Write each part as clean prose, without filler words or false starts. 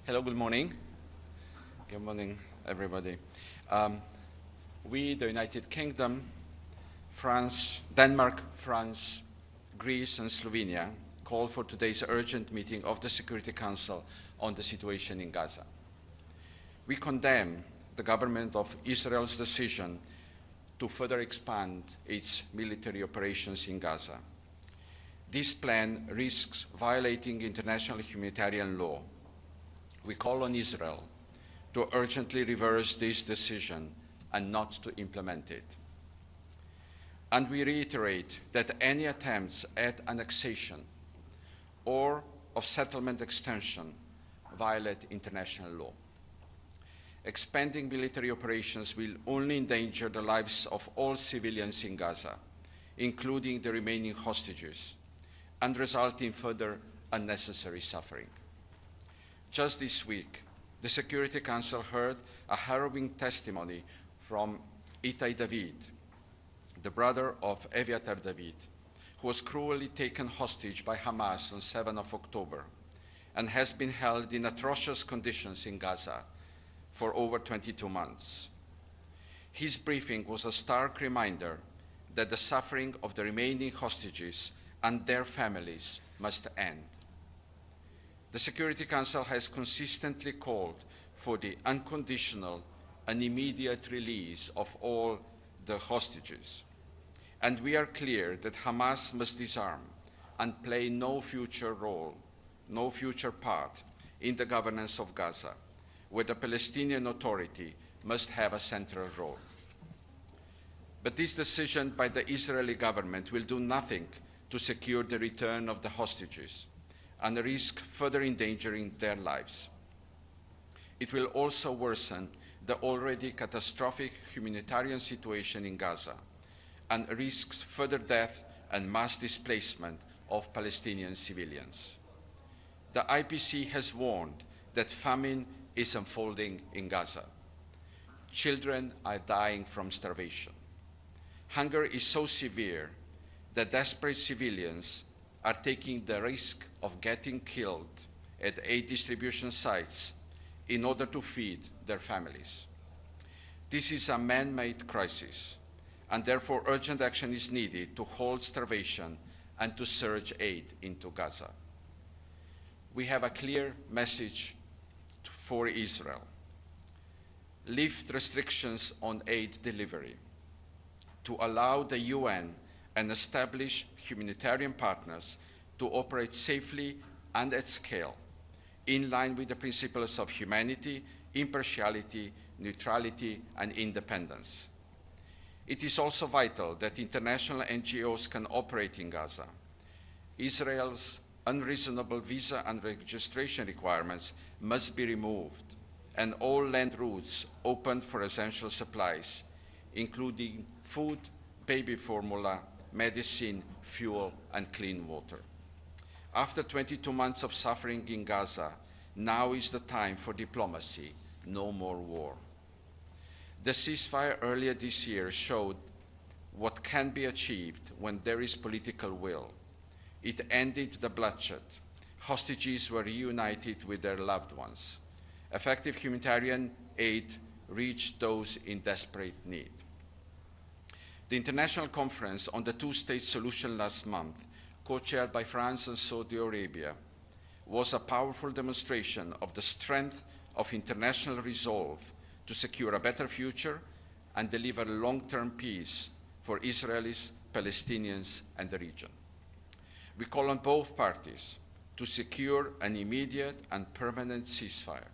Hello, good morning. Good morning, everybody. We, the United Kingdom, France, Denmark, France, Greece, and Slovenia, call for today's urgent meeting of the Security Council on the situation in Gaza. We condemn the government of Israel's decision to further expand its military operations in Gaza. This plan risks violating international humanitarian law. We call on Israel to urgently reverse this decision and not to implement it. And we reiterate that any attempts at annexation or of settlement extension violate international law. Expanding military operations will only endanger the lives of all civilians in Gaza, including the remaining hostages, and result in further unnecessary suffering. Just this week, the Security Council heard a harrowing testimony from Itai David, the brother of Eviatar David, who was cruelly taken hostage by Hamas on 7 October and has been held in atrocious conditions in Gaza for over 22 months. His briefing was a stark reminder that the suffering of the remaining hostages and their families must end. The Security Council has consistently called for the unconditional and immediate release of all the hostages. And we are clear that Hamas must disarm and play no future role, no future part in the governance of Gaza, where the Palestinian Authority must have a central role. But this decision by the Israeli government will do nothing to secure the return of the hostages and risk further endangering their lives. It will also worsen the already catastrophic humanitarian situation in Gaza and risks further death and mass displacement of Palestinian civilians. The IPC has warned that famine is unfolding in Gaza. Children are dying from starvation. Hunger is so severe that desperate civilians are taking the risk of getting killed at aid distribution sites in order to feed their families. This is a man-made crisis, and therefore urgent action is needed to halt starvation and to surge aid into Gaza. We have a clear message for Israel. Lift restrictions on aid delivery to allow the UN and establish humanitarian partners to operate safely and at scale, in line with the principles of humanity, impartiality, neutrality, and independence. It is also vital that international NGOs can operate in Gaza. Israel's unreasonable visa and registration requirements must be removed, and all land routes opened for essential supplies, including food, baby formula, medicine, fuel, and clean water. After 22 months of suffering in Gaza, now is the time for diplomacy, no more war. The ceasefire earlier this year showed what can be achieved when there is political will. It ended the bloodshed. Hostages were reunited with their loved ones. Effective humanitarian aid reached those in desperate need. The International Conference on the Two-State Solution last month, co-chaired by France and Saudi Arabia, was a powerful demonstration of the strength of international resolve to secure a better future and deliver long-term peace for Israelis, Palestinians, and the region. We call on both parties to secure an immediate and permanent ceasefire,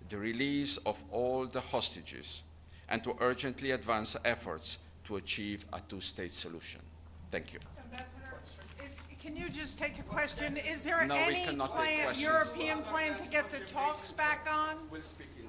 the release of all the hostages, and to urgently advance efforts to achieve a two-state solution. Thank you. Can you just take a question? Is there No, we any cannot take questions. European plan to get the talks back on? We'll speak in